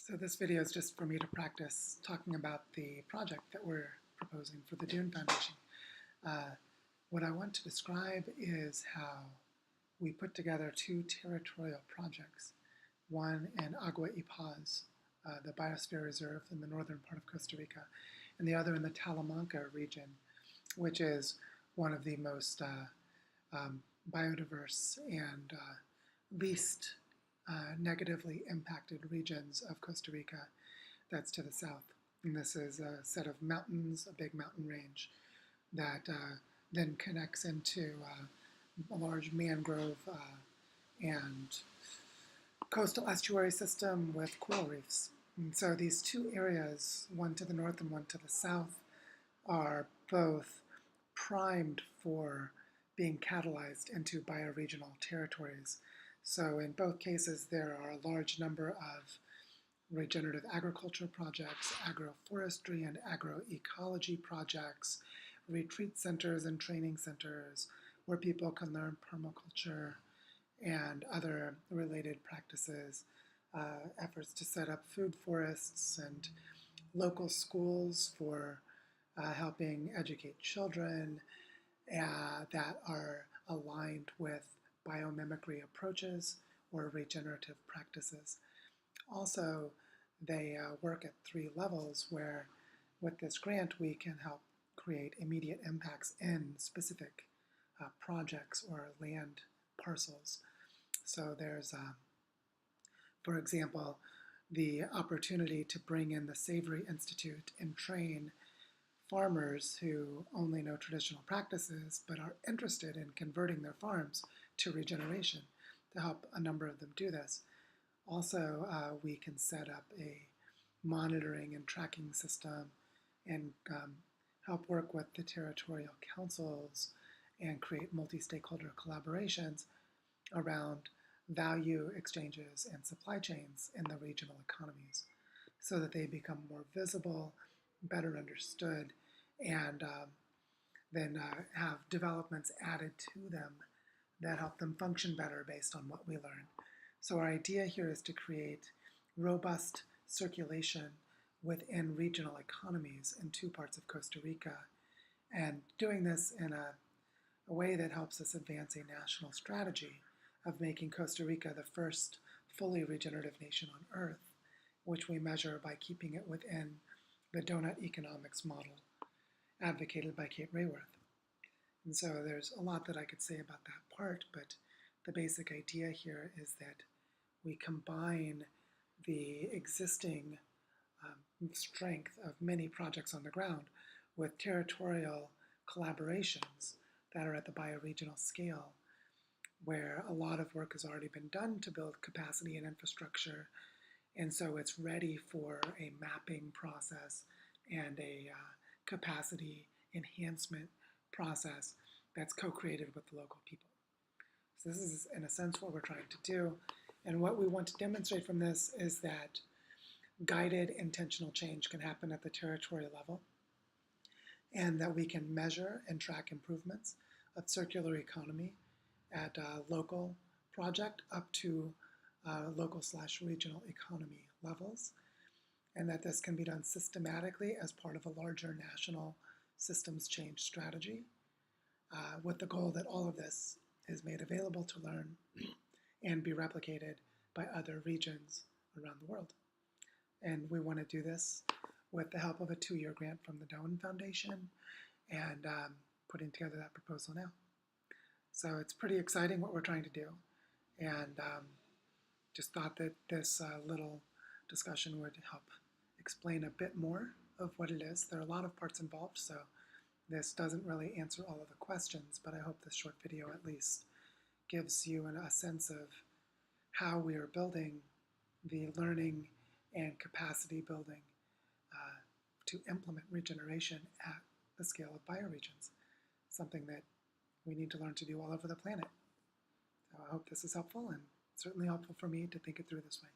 So this video is just for me to practice talking about the project that we're proposing for the Dune Foundation. What I want to describe is how we put together two territorial projects, one in Agua, the Biosphere Reserve in the northern part of Costa Rica, and the other in the Talamanca region, which is one of the most biodiverse and least negatively impacted regions of Costa Rica. That's to the south. And this is a set of mountains, a big mountain range that then connects into a large mangrove and coastal estuary system with coral reefs. And so these two areas, one to the north and one to the south, are both primed for being catalyzed into bioregional territories. So in both cases, there are a large number of regenerative agriculture projects, agroforestry and agroecology projects, retreat centers and training centers where people can learn permaculture and other related practices, efforts to set up food forests and local schools for helping educate children that are aligned with biomimicry approaches or regenerative practices. Also, they work at 3 levels where with this grant we can help create immediate impacts in specific projects or land parcels. So there's, for example, the opportunity to bring in the Savory Institute and train farmers who only know traditional practices but are interested in converting their farms to regeneration, to help a number of them do this. Also, we can set up a monitoring and tracking system and help work with the territorial councils and create multi-stakeholder collaborations around value exchanges and supply chains in the regional economies so that they become more visible, better understood, and then have developments added to them that help them function better based on what we learn. So our idea here is to create robust circulation within regional economies in 2 parts of Costa Rica, and doing this in a way that helps us advance a national strategy of making Costa Rica the first fully regenerative nation on Earth, which we measure by keeping it within the donut economics model advocated by Kate Rayworth. And so there's a lot that I could say about that part, but the basic idea here is that we combine the existing strength of many projects on the ground with territorial collaborations that are at the bioregional scale, where a lot of work has already been done to build capacity and infrastructure, and so it's ready for a mapping process and a capacity enhancement process that's co-created with the local people. So this is, in a sense, what we're trying to do. And what we want to demonstrate from this is that guided intentional change can happen at the territorial level, and that we can measure and track improvements of circular economy at local project up to local/regional economy levels, and that this can be done systematically as part of a larger national systems change strategy, with the goal that all of this is made available to learn and be replicated by other regions around the world. And we want to do this with the help of a 2-year grant from the Dune Foundation and putting together that proposal now. So it's pretty exciting what we're trying to do, and just thought that this little discussion would help explain a bit more of what it is. There are a lot of parts involved, so this doesn't really answer all of the questions, but I hope this short video at least gives you a sense of how we are building the learning and capacity building to implement regeneration at the scale of bioregions, something that we need to learn to do all over the planet. So I hope this is helpful, and certainly helpful for me to think it through this way.